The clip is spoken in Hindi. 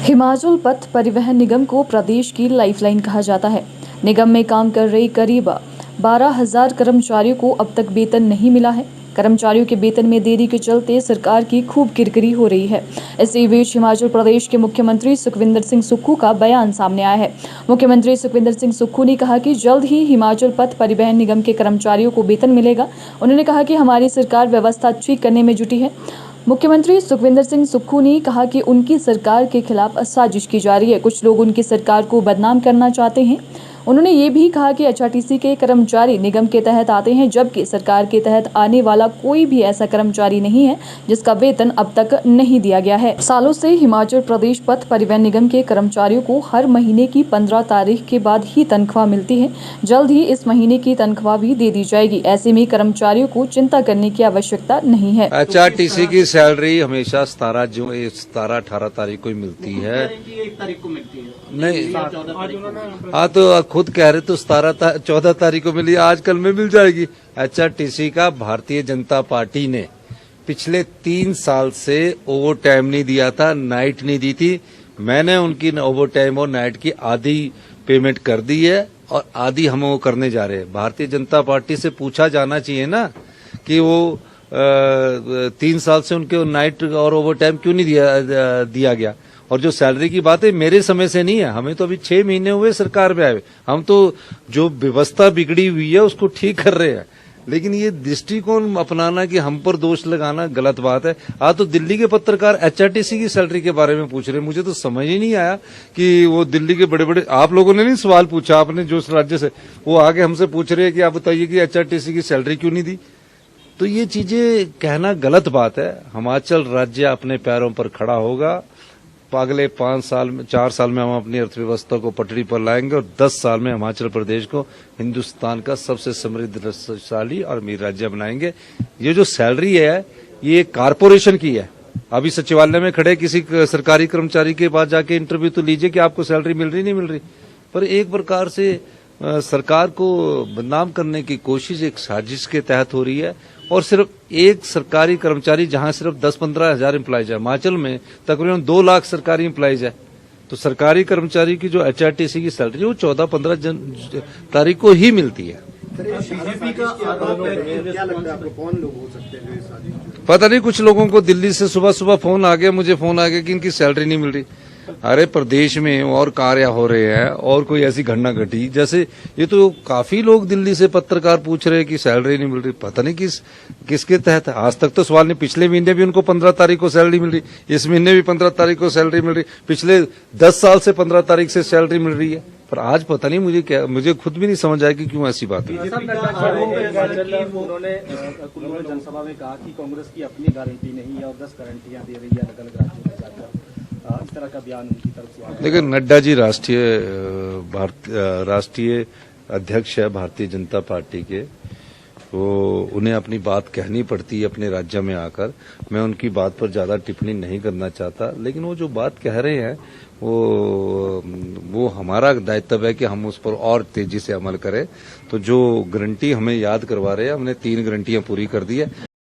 हिमाचल पथ परिवहन निगम को प्रदेश की लाइफलाइन कहा जाता है। निगम में काम कर रही करीब 12,000 कर्मचारियों को अब तक वेतन नहीं मिला है। कर्मचारियों के वेतन में देरी के चलते सरकार की खूब किरकिरी हो रही है। इसी बीच हिमाचल प्रदेश के मुख्यमंत्री सुखविंदर सिंह सुक्खू का बयान सामने आया है। मुख्यमंत्री सुखविंदर सिंह सुक्खू ने कहा कि जल्द ही हिमाचल पथ परिवहन निगम के कर्मचारियों को वेतन मिलेगा। उन्होंने कहा कि हमारी सरकार व्यवस्था ठीक करने में जुटी है। मुख्यमंत्री सुखविंदर सिंह सुक्खू ने कहा कि उनकी सरकार के खिलाफ साजिश की जा रही है। कुछ लोग उनकी सरकार को बदनाम करना चाहते हैं। उन्होंने ये भी कहा कि एचआरटीसी के कर्मचारी निगम के तहत आते हैं, जबकि सरकार के तहत आने वाला कोई भी ऐसा कर्मचारी नहीं है जिसका वेतन अब तक नहीं दिया गया है। सालों से हिमाचल प्रदेश पथ परिवहन निगम के कर्मचारियों को हर महीने की 15 तारीख के बाद ही तनख्वाह मिलती है। जल्द ही इस महीने की तनख्वाह भी दे दी जाएगी। ऐसे में कर्मचारियों को चिंता करने की आवश्यकता नहीं है। एचआरटीसी की सैलरी हमेशा 17-18 तारीख को ही मिलती है। 1 तारीख को मिलती है। नहीं, हाँ तो खुद कह रहे तो 14 तारीख को मिली, आजकल में मिल जाएगी। एचआरटीसी का भारतीय जनता पार्टी ने पिछले 3 साल से ओवर टाइम नहीं दिया था, नाइट नहीं दी थी। मैंने उनकी ओवर टाइम और नाइट की आधी पेमेंट कर दी है और आधी हम वो करने जा रहे हैं। भारतीय जनता पार्टी से पूछा जाना चाहिए ना कि वो 3 साल से उनके नाइट और ओवर टाइम क्यों नहीं दिया गया। और जो सैलरी की बात है मेरे समय से नहीं है, हमें तो अभी 6 महीने हुए सरकार में आए। हम तो जो व्यवस्था बिगड़ी हुई है उसको ठीक कर रहे हैं, लेकिन ये दृष्टिकोण अपनाना कि हम पर दोष लगाना गलत बात है। आज तो दिल्ली के पत्रकार एचआरटीसी की सैलरी के बारे में पूछ रहे हैं। मुझे तो समझ ही नहीं आया कि वो दिल्ली के बड़े बड़े, आप लोगों ने नहीं सवाल पूछा, आपने जो राज्य से, वो आगे हमसे पूछ रहे हैं कि आप बताइए कि एचआरटीसी की सैलरी क्यों नहीं दी। तो ये चीजें कहना गलत बात है। हिमाचल राज्य अपने पैरों पर खड़ा होगा। अगले 4 साल में हम अपनी अर्थव्यवस्था को पटरी पर लाएंगे और 10 साल में हिमाचल प्रदेश को हिंदुस्तान का सबसे समृद्धशाली और अमीर राज्य बनाएंगे। ये जो सैलरी है ये कारपोरेशन की है। अभी सचिवालय में खड़े किसी सरकारी कर्मचारी के पास जाके इंटरव्यू तो लीजिए कि आपको सैलरी मिल रही नहीं मिल रही। पर एक प्रकार से सरकार को बदनाम करने की कोशिश एक साजिश के तहत हो रही है। और सिर्फ एक सरकारी कर्मचारी जहां सिर्फ 10-15 हजार एम्प्लॉइज है, हिमाचल में तकरीबन 2 लाख सरकारी एम्प्लॉइज है। तो सरकारी कर्मचारी की जो एचआरटीसी की सैलरी वो 14-15 तारीख को ही मिलती है। बीजेपी का आरोप है कि क्या लगता है आपको कौन लोग हो सकते हैं? पता नहीं, कुछ लोगों को दिल्ली से सुबह फोन आ गया, मुझे फोन आ गया कि इनकी सैलरी नहीं मिल रही। अरे प्रदेश में और कार्य हो रहे हैं और कोई ऐसी घटना घटी, जैसे ये तो काफी लोग दिल्ली से पत्रकार पूछ रहे हैं कि सैलरी नहीं मिल रही। पता नहीं किसके तहत। आज तक तो सवाल नहीं, पिछले महीने भी उनको 15 तारीख को सैलरी मिल रही, इस महीने भी 15 तारीख को सैलरी मिल रही, पिछले 10 साल से 15 तारीख से सैलरी मिल रही है। पर आज पता नहीं मुझे खुद भी नहीं समझ आया कि क्यों ऐसी बात है। उन्होंने कुल्लू जनसभा में कहा कि कांग्रेस की अपनी गारंटी नहीं है और 10 गारंटियां दे रही है अलग अलग राज्यों में जाकर। इस तरह का बयान उनकी तरफ से। देखिए, नड्डा जी राष्ट्रीय अध्यक्ष है भारतीय जनता पार्टी के, तो उन्हें अपनी बात कहनी पड़ती है अपने राज्य में आकर। मैं उनकी बात पर ज्यादा टिप्पणी नहीं करना चाहता, लेकिन वो जो बात कह रहे हैं वो हमारा दायित्व है कि हम उस पर और तेजी से अमल करें। तो जो गारंटी हमें याद करवा रहे हैं, हमने 3 गारंटियां पूरी कर दी है।